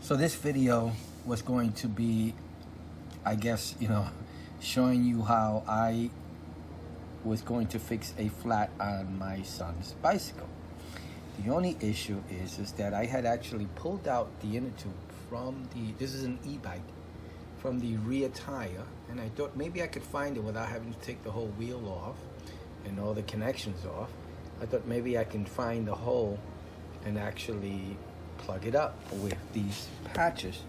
So this video was going to be, I guess, showing you how I was going to fix a flat on my son's bicycle. The only issue is that I had actually pulled out the inner tube from this is an e-bike, from the rear tire, and I thought maybe I could find it without having to take the whole wheel off and all the connections off. I thought maybe I can find the hole and actually plug it up with these patches.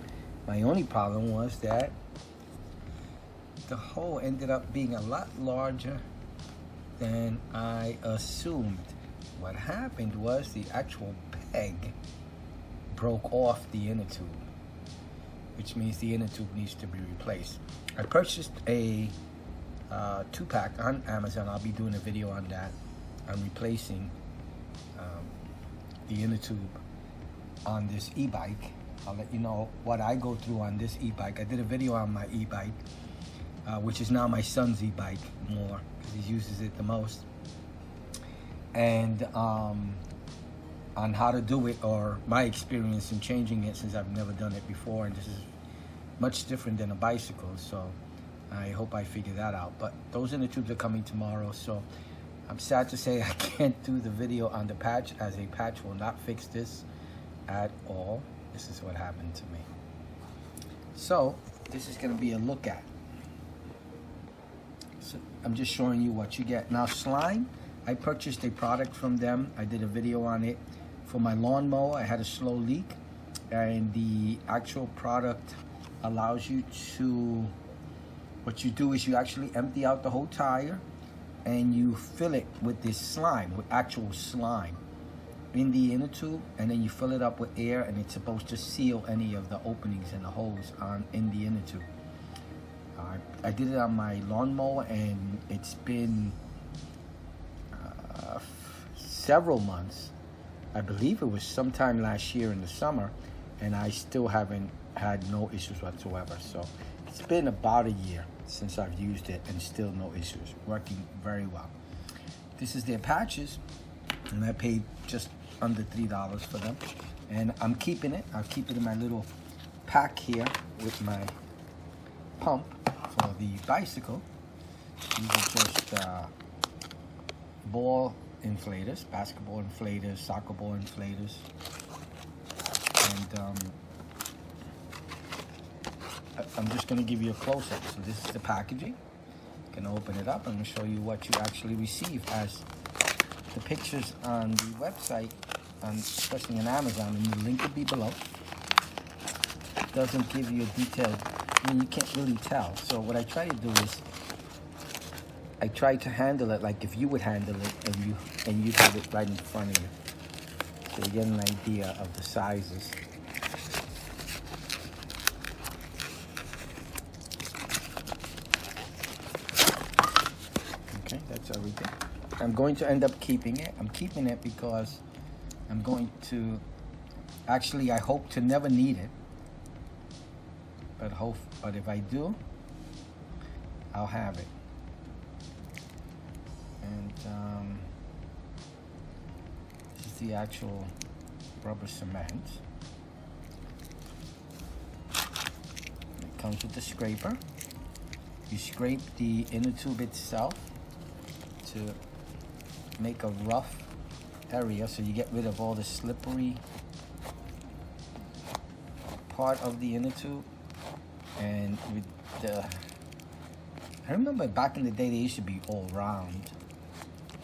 My only problem was that the hole ended up being a lot larger than I assumed. What happened was the actual peg broke off the inner tube, which means the inner tube needs to be replaced. I purchased a 2-pack on Amazon. I'll be doing a video on that. I'm replacing the inner tube on this e-bike. I'll let you know what I go through on this e-bike. I did a video on my e-bike, which is now my son's e-bike more, because he uses it the most. And on how to do it, or my experience in changing it, since I've never done it before, and this is much different than a bicycle, so I hope I figure that out. But those inner tubes are coming tomorrow, so I'm sad to say I can't do the video on the patch, as a patch will not fix this at all. This is what happened to me. So this is going to be a look at. So I'm just showing you what you get. Now, Slime, I purchased a product from them. I did a video on it for my lawnmower. I had a slow leak, and the actual product allows you to, what you do is you actually empty out the whole tire and you fill it with this slime, with actual slime in the inner tube, and then you fill it up with air, and it's supposed to seal any of the openings and the holes in the inner tube. I did it on my lawnmower, and it's been several months. I believe it was sometime last year in the summer, and I still haven't had no issues whatsoever. So it's been about a year since I've used it, and still no issues. Working very well. This is their patches, and I paid just under $3 for them, and I'm keeping it. I'll keep it in my little pack here with my pump for the bicycle. These are just ball inflators, basketball inflators, soccer ball inflators, and I'm just going to give you a close-up. So this is the packaging. You can open it up and show you what you actually receive, as the pictures on the website, especially on Amazon, and the link will be below, doesn't give you a detailed, you can't really tell. So what I try to do is I try to handle it like if you would handle it, and you have it right in front of you, so you get an idea of the sizes. Okay, that's everything. I'm going to end up keeping it. I'm keeping it because I'm going to, actually, I hope to never need it, but if I do, I'll have it. And this is the actual rubber cement. It comes with the scraper. You scrape the inner tube itself to make a rough area, so you get rid of all the slippery part of the inner tube. And with I remember back in the day they used to be all round.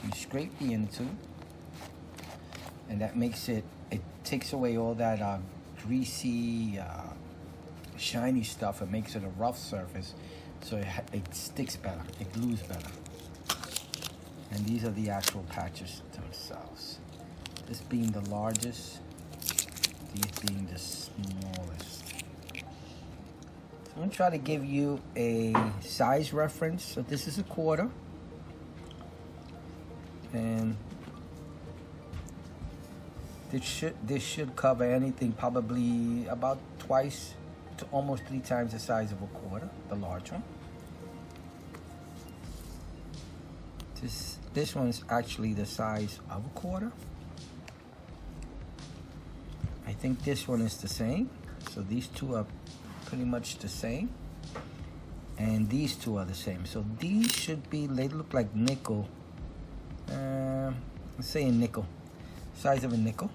You scrape the inner tube, and that makes it takes away all that greasy, shiny stuff, and makes it a rough surface, so it sticks better, it glues better. And these are the actual patches themselves. This being the largest, these being the smallest. So I'm going to try to give you a size reference. So this is a 1/4. And this should cover anything, probably about twice to almost 3 times the size of a 1/4, the large one. This one's actually the size of a 1/4. I think this one is the same. So these two are pretty much the same, and these two are the same. So these should be, they look like nickel. Let's say a nickel, size of a nickel.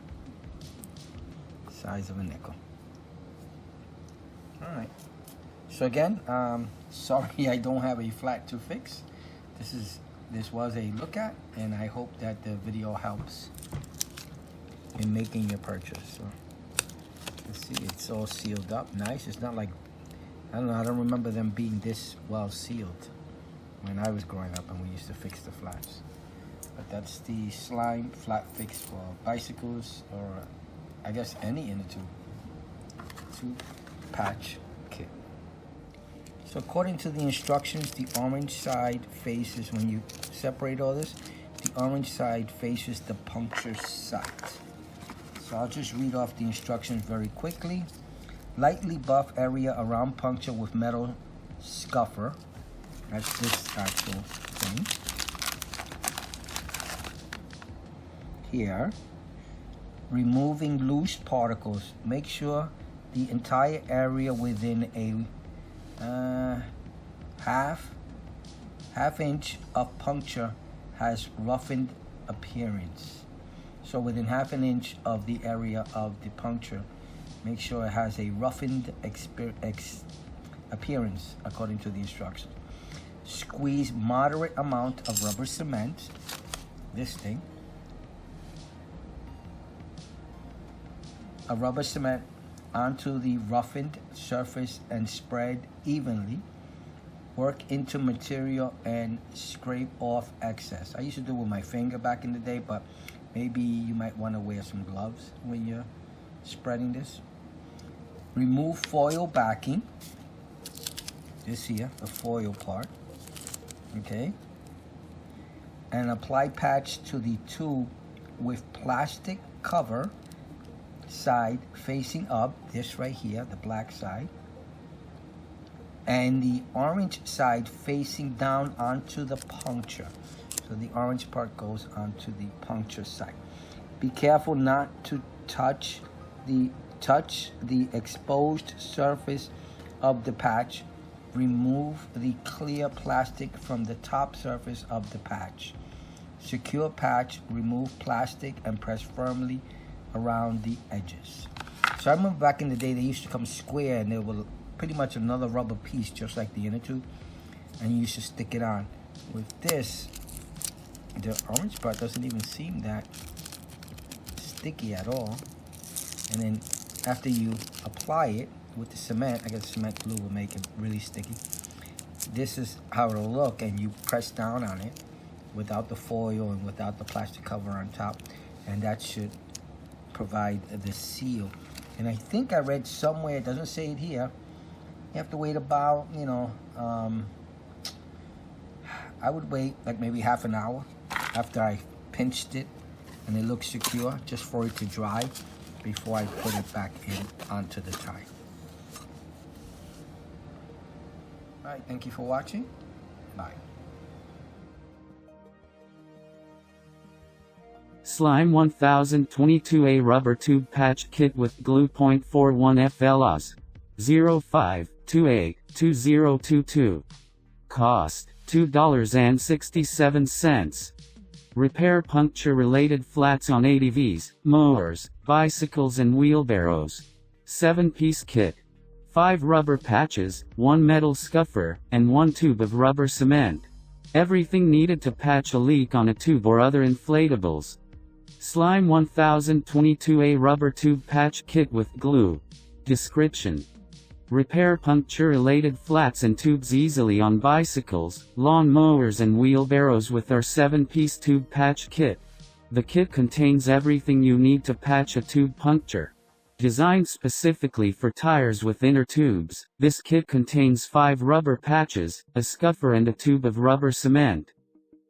Size of a nickel. All right. So again, sorry I don't have a flat to fix. This was a look at, and I hope that the video helps in making your purchase. So let's see, it's all sealed up, nice. It's not like, I don't know, I don't remember them being this well sealed when I was growing up and we used to fix the flats. But that's the slime flat fix for bicycles, or I guess any inner tube patch kit. So according to the instructions, the orange side faces, when you separate all this, the orange side faces the puncture site. So I'll just read off the instructions very quickly. Lightly buff area around puncture with metal scuffer. That's this actual thing. Here. Removing loose particles. Make sure the entire area within a half inch of puncture has roughened appearance. So within half an inch of the area of the puncture, make sure it has a roughened appearance according to the instructions. Squeeze moderate amount of rubber cement, this thing, a rubber cement onto the roughened surface and spread evenly. Work into material and scrape off excess. I used to do it with my finger back in the day, but maybe you might want to wear some gloves when you're spreading this. Remove foil backing. This here, the foil part. Okay. And apply patch to the tube with plastic cover, side facing up, this right here, the black side, and the orange side facing down onto the puncture. So the orange part goes onto the puncture side. Be careful not to touch the exposed surface of the patch. Remove the clear plastic from the top surface of the patch. Secure patch, remove plastic and press firmly around the edges. So I remember back in the day they used to come square, and they were pretty much another rubber piece just like the inner tube, and you used to stick it on. With this, the orange part doesn't even seem that sticky at all. And then after you apply it with the cement, I guess cement glue will make it really sticky. This is how it'll look, and you press down on it without the foil and without the plastic cover on top, and that should provide the seal. And I think I read somewhere, it doesn't say it here, you have to wait about, I would wait like maybe half an hour after I pinched it and it looks secure, just for it to dry before I put it back in onto the tie. All right, thank you for watching. Bye. Slime 1022A rubber tube patch kit with glue. 0.41 Fl.Oz 05282022. Cost $2.67. Repair puncture related flats on ATVs, mowers, bicycles and wheelbarrows. 7-piece kit. 5 rubber patches, 1 metal scuffer, and 1 tube of rubber cement. Everything needed to patch a leak on a tube or other inflatables. Slime 1022A rubber tube patch kit with glue. Description: repair puncture-related flats and tubes easily on bicycles, lawn mowers and wheelbarrows with our 7-piece tube patch kit. The kit contains everything you need to patch a tube puncture. Designed specifically for tires with inner tubes, this kit contains 5 rubber patches, a scuffer and a tube of rubber cement.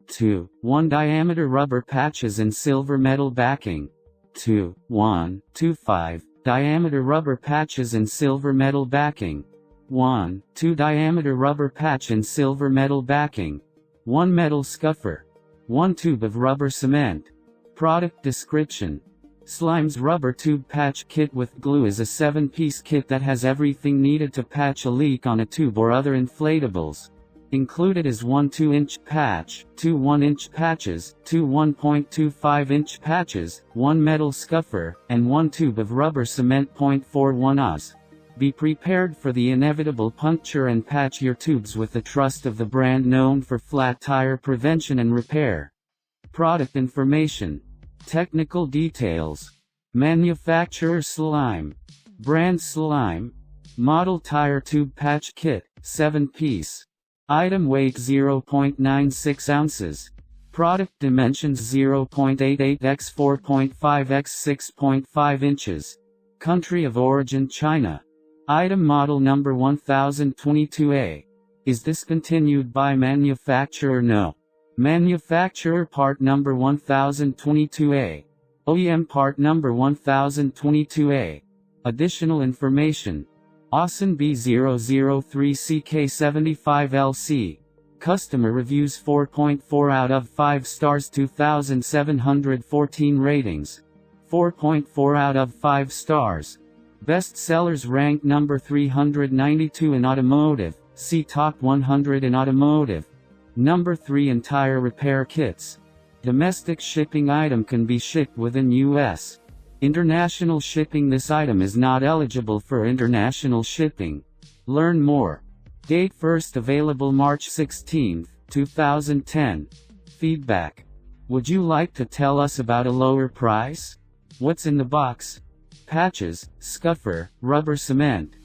2. 1 diameter rubber patches in silver metal backing. 2. 1, 2, 5 diameter rubber patches in silver metal backing. 1, 2 diameter rubber patch in silver metal backing. 1 metal scuffer. 1 tube of rubber cement. Product description: Slime's rubber tube patch kit with glue is a 7-piece kit that has everything needed to patch a leak on a tube or other inflatables. Included is one 2-inch patch, two 1-inch patches, two 1.25-inch patches, one metal scuffer, and one tube of rubber cement. 0.41 Oz. Be prepared for the inevitable puncture and patch your tubes with the trust of the brand known for flat tire prevention and repair. Product information. Technical details. Manufacturer Slime. Brand Slime. Model tire tube patch kit, 7-piece. Item weight 0.96 ounces. Product dimensions 0.88 x 4.5 x 6.5 inches. Country of origin China. Item model number 1022A. Is discontinued by manufacturer? No. Manufacturer part number 1022A. OEM part number 1022A. Additional information. Austin B003CK75LC. Customer reviews 4.4 out of 5 stars, 2,714 ratings. 4.4 out of 5 stars. Best sellers ranked number 392 in automotive, see Top 100 in automotive. Number 3 in tire repair kits. Domestic shipping item can be shipped within U.S. International shipping. This item is not eligible for international shipping. Learn more. Date first available March 16, 2010. Feedback. Would you like to tell us about a lower price? What's in the box? Patches, scuffer, rubber cement.